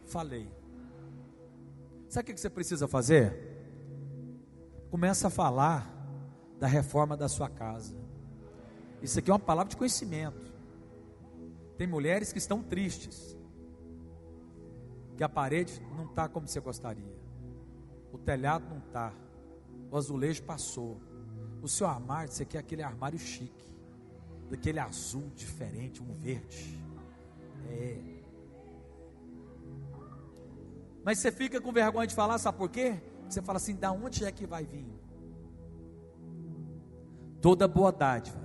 Speaker 1: falei. Sabe o que você precisa fazer? Começa a falar da reforma da sua casa. Isso aqui é uma palavra de conhecimento. Tem mulheres que estão tristes, que a parede não está como você gostaria, o telhado não está, o azulejo passou, o seu armário, você quer aquele armário chique, daquele azul diferente, um verde. Mas você fica com vergonha de falar, sabe por quê? Você fala assim, da onde é que vai vir? Toda boa dádiva,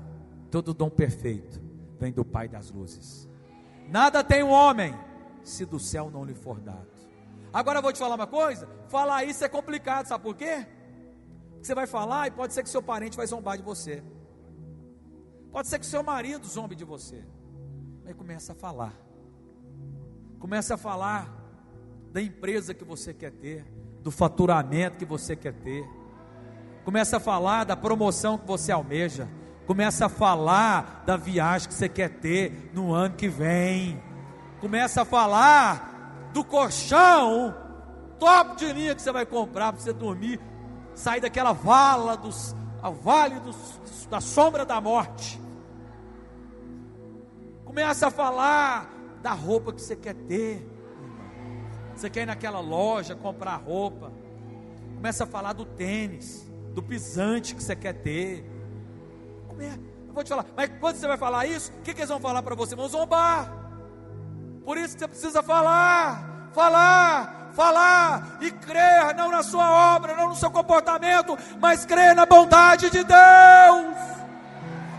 Speaker 1: todo dom perfeito, vem do Pai das luzes. Nada tem um homem, se do céu não lhe for dado. Agora eu vou te falar uma coisa, falar isso é complicado, sabe por quê? Porque você vai falar e pode ser que seu parente vai zombar de você. Pode ser que seu marido zombe de você. Aí começa a falar. Começa a falar da empresa que você quer ter, do faturamento que você quer ter. Começa a falar da promoção que você almeja. Começa a falar da viagem que você quer ter no ano que vem. Começa a falar do colchão top de linha que você vai comprar para você dormir, sair daquela vale da sombra da morte. Começa a falar da roupa que você quer ter. Você quer ir naquela loja comprar roupa. Começa a falar do tênis, do pisante que você quer ter. Eu vou te falar, mas quando você vai falar isso, o que eles vão falar para você? Vão zombar. Por isso que você precisa falar e crer, não na sua obra, não no seu comportamento, mas crer na bondade de Deus,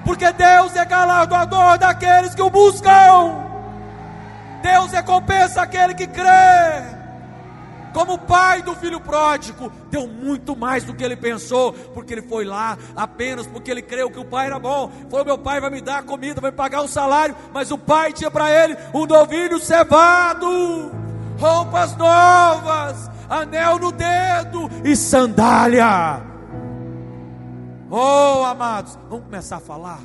Speaker 1: porque Deus é galardoador daqueles que o buscam. Deus recompensa aquele que crê. Como o pai do filho pródigo, deu muito mais do que ele pensou, porque ele foi lá apenas porque ele creu que o pai era bom. Falou, meu pai vai me dar comida, vai me pagar o salário, mas o pai tinha para ele um novilho cevado, roupas novas, anel no dedo e sandália. Oh, amados, vamos começar a falar.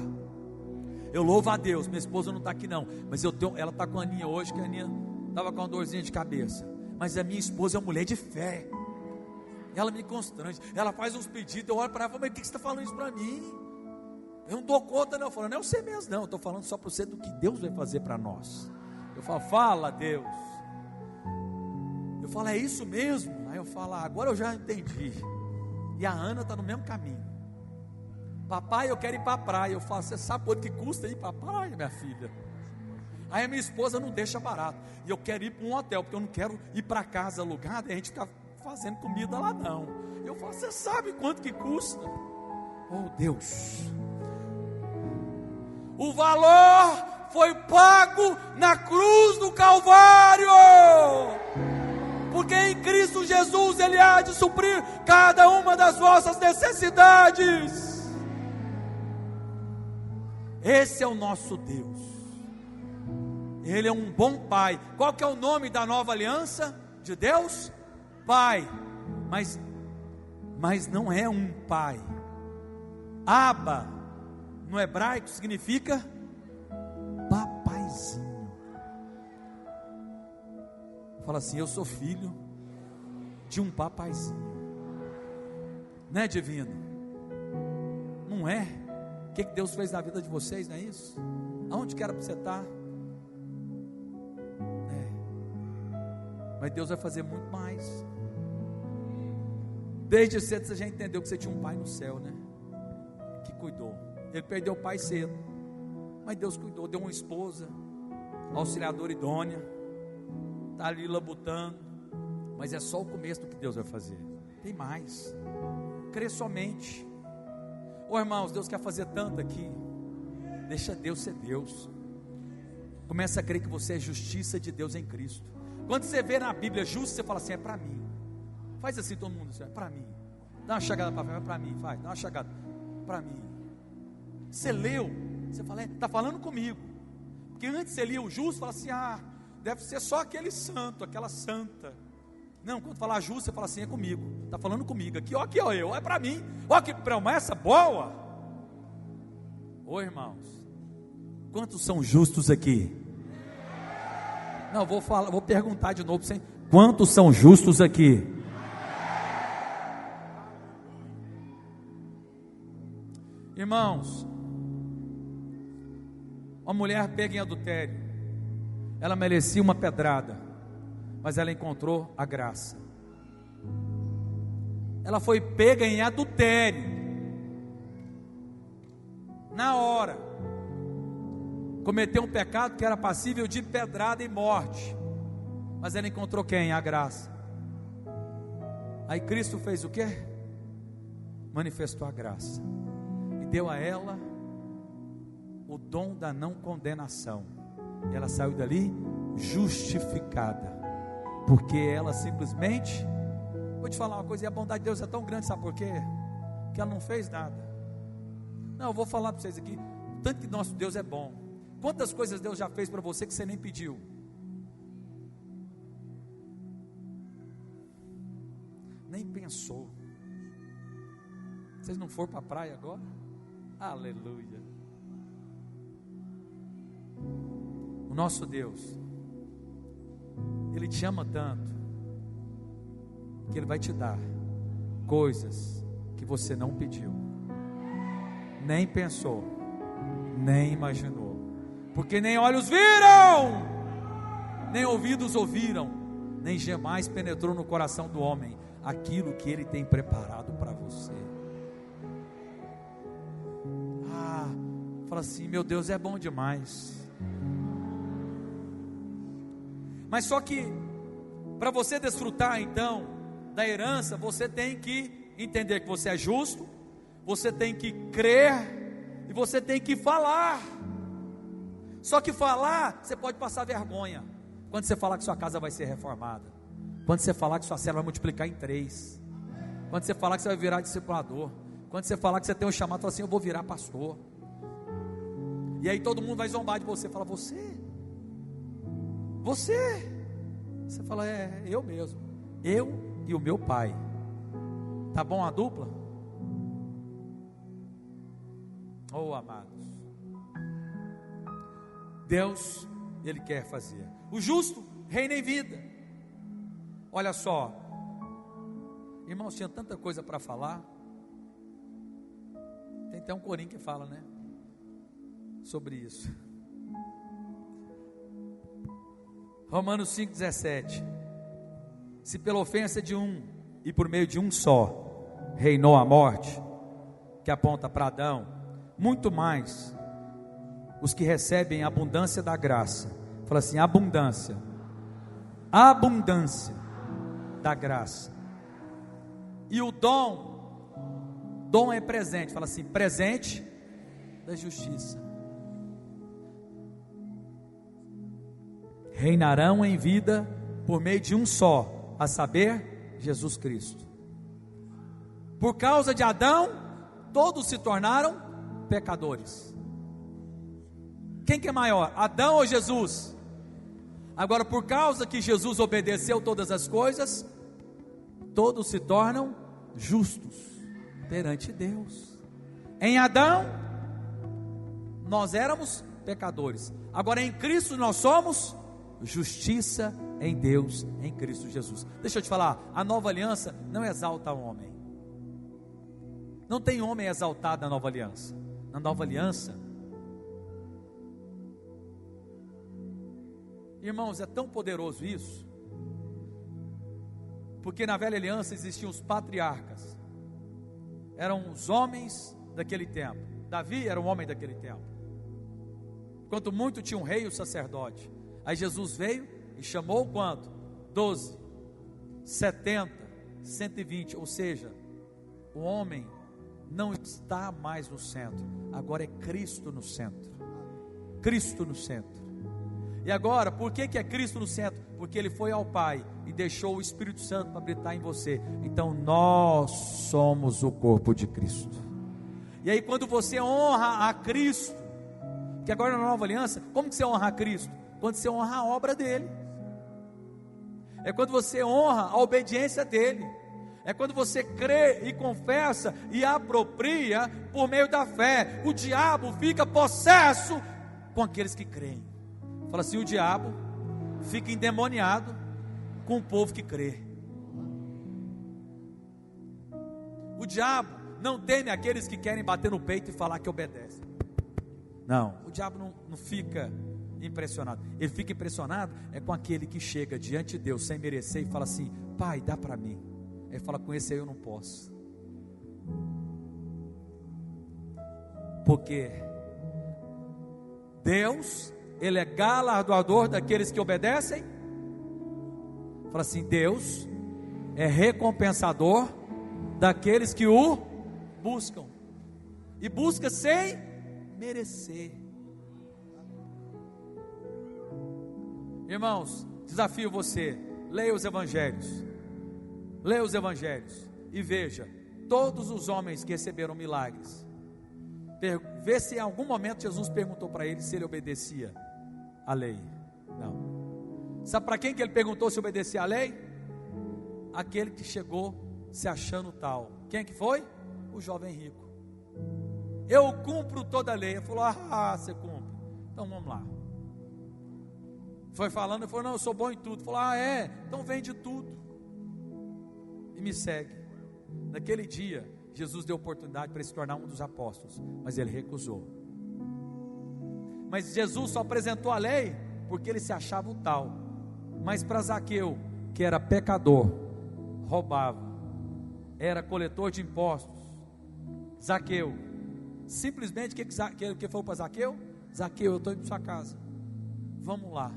Speaker 1: Eu louvo a Deus, minha esposa não está aqui não, mas ela está com a Aninha hoje, que a Aninha estava com uma dorzinha de cabeça. Mas a minha esposa é uma mulher de fé. Ela me constrange. Ela faz uns pedidos. Eu olho para ela e falo, mas por que você está falando isso para mim? Eu não dou conta não. Eu falo, não é você mesmo não. Eu estou falando só para você do que Deus vai fazer para nós. Eu falo, fala Deus. Eu falo, é isso mesmo? Aí eu falo, agora eu já entendi. E a Ana está no mesmo caminho. Papai, eu quero ir para a praia. Eu falo, você sabe quanto que custa ir para a praia, minha filha? Aí a minha esposa não deixa barato. E eu quero ir para um hotel, porque eu não quero ir para casa alugada e a gente ficar fazendo comida lá não. Eu falo, você sabe quanto que custa? Oh Deus, O valor foi pago na cruz do Calvário, porque em Cristo Jesus Ele há de suprir cada uma das vossas necessidades. Esse é o nosso Deus. Ele é um bom Pai. Qual que é o nome da nova aliança de Deus? Pai. Mas não é um pai. Abba, no hebraico, significa papaizinho. Fala assim: eu sou filho de um papaizinho. Não é, divino? Não é? O que Deus fez na vida de vocês, não é isso? Aonde que era para você estar? Mas Deus vai fazer muito mais. Desde cedo você já entendeu que você tinha um pai no céu, né? Que cuidou. Ele perdeu o pai cedo, mas Deus cuidou, deu uma esposa, auxiliadora idônea, está ali labutando. Mas é só o começo do que Deus vai fazer. Tem mais. Crê somente. Ô irmãos, Deus quer fazer tanto aqui. Deixa Deus ser Deus. Começa a crer que você é justiça de Deus em Cristo. Quando você vê na Bíblia justo, você fala assim: é para mim. Faz assim todo mundo, é para mim. Dá uma chegada para frente, é para mim. Faz, dá uma chegada para mim. Você leu, você fala: está falando comigo. Porque antes você lia o justo, fala assim: ah, deve ser só aquele santo, aquela santa. Não, quando falar justo, você fala assim: é comigo, está falando comigo. Aqui ó eu, é para mim. Ó que promessa boa. Ô irmãos, quantos são justos aqui? Não, vou perguntar de novo: quantos são justos aqui? Irmãos, uma mulher pega em adultério, ela merecia uma pedrada, mas ela encontrou a graça. Ela foi pega em adultério, na hora, cometeu um pecado que era passível de pedrada e morte, mas ela encontrou quem? A graça. Aí Cristo fez o quê? Manifestou a graça e deu a ela o dom da não condenação. E ela saiu dali justificada, porque ela simplesmente, vou te falar uma coisa, e a bondade de Deus é tão grande, sabe por quê? Que ela não fez nada. Não, eu vou falar para vocês aqui, tanto que nosso Deus é bom. Quantas coisas Deus já fez para você que você nem pediu? Nem pensou. Vocês não foram para a praia agora? Aleluia. O nosso Deus, Ele te ama tanto, que Ele vai te dar coisas que você não pediu, nem pensou, nem imaginou. Porque nem olhos viram, nem ouvidos ouviram, nem jamais penetrou no coração do homem aquilo que Ele tem preparado para você. Fala assim: meu Deus é bom demais. Mas só que para você desfrutar então da herança, você tem que entender que você é justo, você tem que crer e você tem que falar. Só que falar, você pode passar vergonha. Quando você falar que sua casa vai ser reformada, quando você falar que sua célula vai multiplicar em 3, quando você falar que você vai virar discipulador, quando você falar que você tem um chamado, fala assim: eu vou virar pastor. E aí todo mundo vai zombar de você. Fala: você fala: é eu mesmo, eu e o meu pai. Tá bom a dupla? Oh amados, Deus, Ele quer fazer. O justo reina em vida. Olha só, irmãos, tinha tanta coisa para falar. Tem até um corinho que fala, né, sobre isso. Romanos 5,17. Se pela ofensa de um e por meio de um só reinou a morte, que aponta para Adão, muito mais os que recebem a abundância da graça. Fala assim: abundância da graça. E o dom é presente. Fala assim: presente da justiça. reinarão em vida por meio de um só, a saber, Jesus Cristo. Por causa de Adão, todos se tornaram pecadores. Quem que é maior, Adão ou Jesus? Agora, por causa que Jesus obedeceu todas as coisas, todos se tornam justos perante Deus. Em Adão, nós éramos pecadores. Agora em Cristo nós somos justiça em Deus, em Cristo Jesus. Deixa eu te falar, a nova aliança não exalta o homem. Não tem homem exaltado na nova aliança. Na nova aliança, irmãos, é tão poderoso isso, porque na velha aliança existiam os patriarcas, eram os homens daquele tempo. Davi era um homem daquele tempo. Quanto muito tinha um rei e o sacerdote. Aí Jesus veio e chamou quanto? 12, 70, 120, ou seja, o homem não está mais no centro, agora é Cristo no centro. Cristo no centro. E agora, por que é Cristo no centro? Porque Ele foi ao Pai e deixou o Espírito Santo para habitar em você. Então nós somos o corpo de Cristo. E aí quando você honra a Cristo, que agora na nova aliança, como que você honra a Cristo? Quando você honra a obra dele. É quando você honra a obediência dele. É quando você crê e confessa e apropria por meio da fé. O diabo fica possesso com aqueles que creem. Fala assim, o diabo fica endemoniado com o povo que crê. O diabo não teme aqueles que querem bater no peito e falar que obedecem. Não, o diabo não fica impressionado. Ele fica impressionado é com aquele que chega diante de Deus sem merecer e fala assim, Pai, dá para mim. Ele fala, com esse aí eu não posso. Porque Deus, Ele é galardoador daqueles que obedecem. Fala assim, Deus é recompensador daqueles que o buscam. E busca sem merecer. Irmãos, desafio você, leia os evangelhos. Leia os evangelhos e veja todos os homens que receberam milagres. Vê se em algum momento Jesus perguntou para ele se ele obedecia à lei. Não. Sabe para quem que ele perguntou se obedecia à lei? Aquele que chegou se achando tal. Quem que foi? O jovem rico. Eu cumpro toda a lei. Ele falou, você cumpre. Então vamos lá. Foi falando, ele falou, não, eu sou bom em tudo. Falou, então vende tudo e me segue. Naquele dia, Jesus deu oportunidade para ele se tornar um dos apóstolos, mas ele recusou. Mas Jesus só apresentou a lei porque ele se achava o tal. Mas para Zaqueu, que era pecador, roubava, era coletor de impostos, Zaqueu, simplesmente o que foi para Zaqueu? Zaqueu, eu estou indo para sua casa, vamos lá.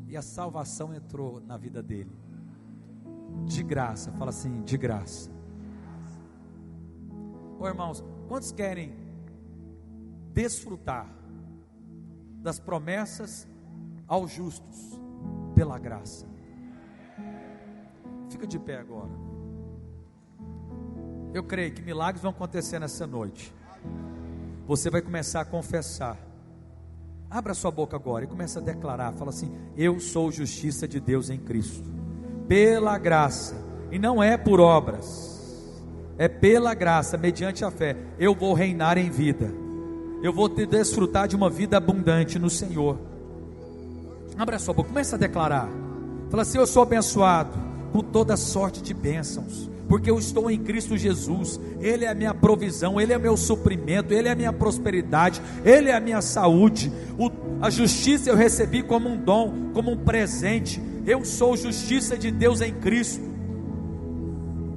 Speaker 1: E a salvação entrou na vida dele, de graça. Fala assim, de graça. Ô irmãos, quantos querem desfrutar das promessas aos justos pela graça? Fica de pé agora. Eu creio que milagres vão acontecer nessa noite. Você vai começar a confessar. Abra sua boca agora e comece a declarar. Fala assim, eu sou justiça de Deus em Cristo, pela graça, e não é por obras, é pela graça, mediante a fé. Eu vou reinar em vida, eu vou desfrutar de uma vida abundante no Senhor. Abra sua boca, comece a declarar. Fala assim, eu sou abençoado com toda sorte de bênçãos, porque eu estou em Cristo Jesus. Ele é a minha provisão, Ele é meu suprimento, Ele é a minha prosperidade, Ele é a minha saúde. A justiça eu recebi como um dom, como um presente. Eu sou justiça de Deus em Cristo.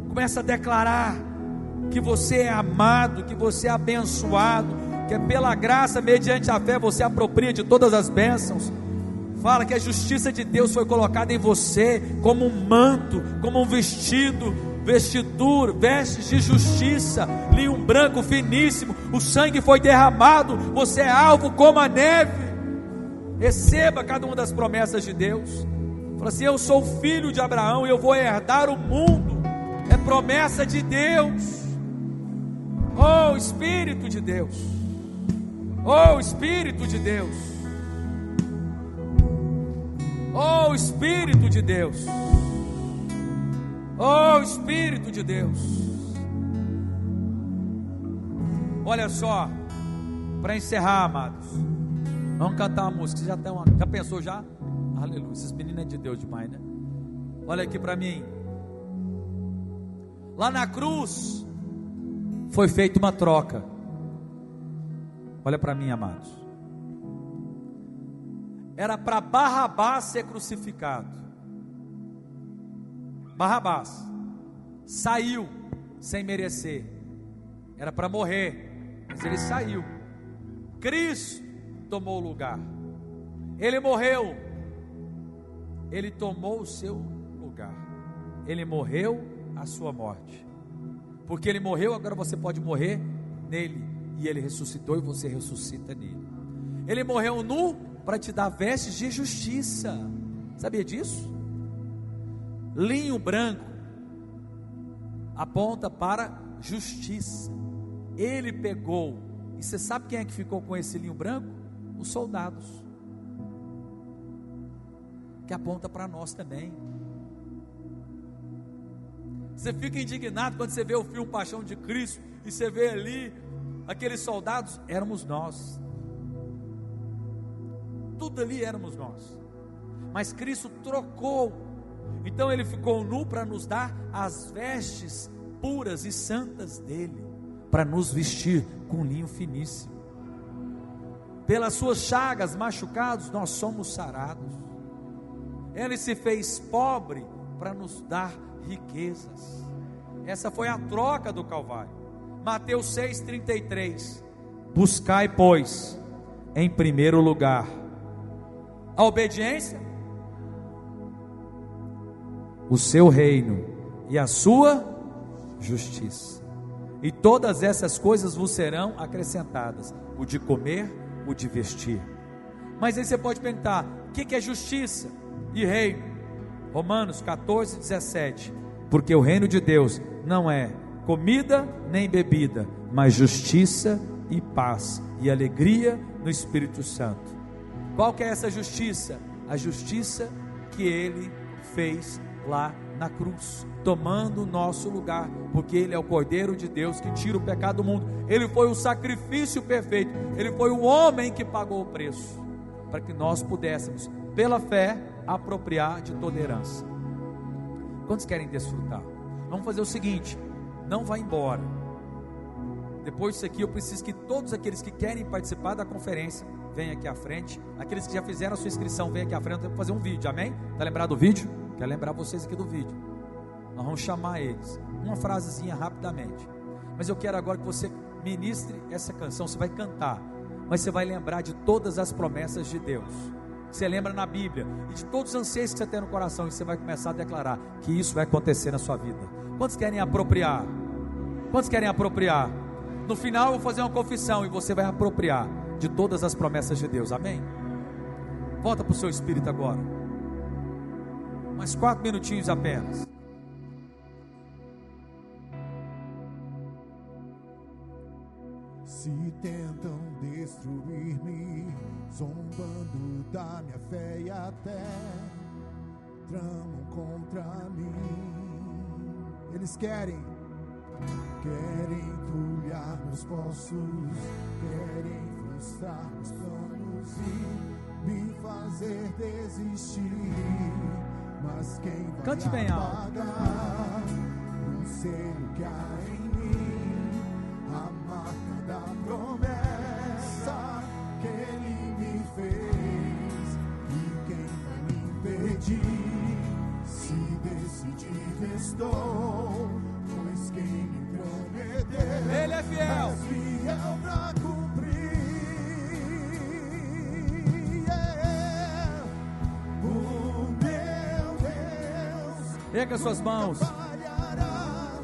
Speaker 1: Começa a declarar que você é amado, que você é abençoado, que é pela graça, mediante a fé, você apropria de todas as bênçãos. Fala que a justiça de Deus foi colocada em você como um manto, como um vestido, vestidura, vestes de justiça, linho branco finíssimo. O sangue foi derramado, você é alvo como a neve. Receba cada uma das promessas de Deus. Fala assim: eu sou filho de Abraão e eu vou herdar o mundo. É promessa de Deus. Oh, Espírito de Deus. Oh, Espírito de Deus. Oh, Espírito de Deus. Oh, Espírito de Deus. Olha só, para encerrar, amados, vamos cantar uma música. Você já pensou já? Aleluia, esses meninos é de Deus demais, né? Olha aqui para mim. Lá na cruz foi feita uma troca. Olha para mim, amados. Era para Barrabás ser crucificado. Barrabás saiu sem merecer. Era para morrer, mas ele saiu. Cristo tomou o lugar. Ele morreu. Ele tomou o seu lugar. Ele morreu a sua morte. Porque ele morreu, agora você pode morrer nele. E ele ressuscitou e você ressuscita nele. Ele morreu nu para te dar vestes de justiça. Sabia disso? Linho branco aponta para justiça. Ele pegou. E você sabe quem é que ficou com esse linho branco? Os soldados. Que aponta para nós também. Você fica indignado quando você vê o filme Paixão de Cristo e você vê ali aqueles soldados. Éramos nós. Tudo ali éramos nós. Mas Cristo trocou. Então ele ficou nu para nos dar as vestes puras e santas dele, para nos vestir com linho finíssimo. Pelas suas chagas, machucados, nós somos sarados. Ele se fez pobre para nos dar riquezas. Essa foi a troca do Calvário. Mateus 6,33. Buscai, pois, em primeiro lugar a obediência, o seu reino e a sua justiça, e todas essas coisas vos serão acrescentadas: o de comer, o de vestir. Mas aí você pode perguntar: o que é justiça e reino? Romanos 14:17. Porque o reino de Deus não é comida nem bebida, mas justiça e paz e alegria no Espírito Santo. Qual que é essa justiça? A justiça que ele fez lá na cruz, tomando o nosso lugar, porque ele é o Cordeiro de Deus que tira o pecado do mundo. Ele foi o sacrifício perfeito. Ele foi o homem que pagou o preço, para que nós pudéssemos, pela fé, apropriar de toda herança. Quantos querem desfrutar? Vamos fazer o seguinte: não vá embora. Depois disso aqui, eu preciso que todos aqueles que querem participar da conferência venham aqui à frente. Aqueles que já fizeram a sua inscrição, venham aqui à frente. Eu vou fazer um vídeo, amém? Está lembrado do vídeo? Quero lembrar vocês aqui do vídeo. Nós vamos chamar eles. Uma frasezinha rapidamente. Mas eu quero agora que você ministre essa canção. Você vai cantar, mas você vai lembrar de todas as promessas de Deus. Você lembra na Bíblia e de todos os anseios que você tem no coração, e você vai começar a declarar que isso vai acontecer na sua vida. Quantos querem apropriar? Quantos querem apropriar? No final eu vou fazer uma confissão e você vai apropriar de todas as promessas de Deus, amém? Volta para o seu espírito agora. Mais 4 minutinhos apenas.
Speaker 2: Se tentam destruir-me, zombando da minha fé e até tramam contra mim. Eles querem entulhar meus poços, querem frustrar meus planos e me fazer desistir. Mas quem vai
Speaker 1: Cante bem alto.
Speaker 2: apagar o selo que há em mim, a marca da promessa que ele me fez? E quem vai me impedir? Se decidir estou, pois quem me prometeu,
Speaker 1: ele é fiel,
Speaker 2: fiel pra cumprir. O meu Deus
Speaker 1: erga suas mãos,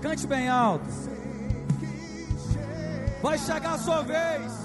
Speaker 1: cante bem alto. Vai chegar a sua vez.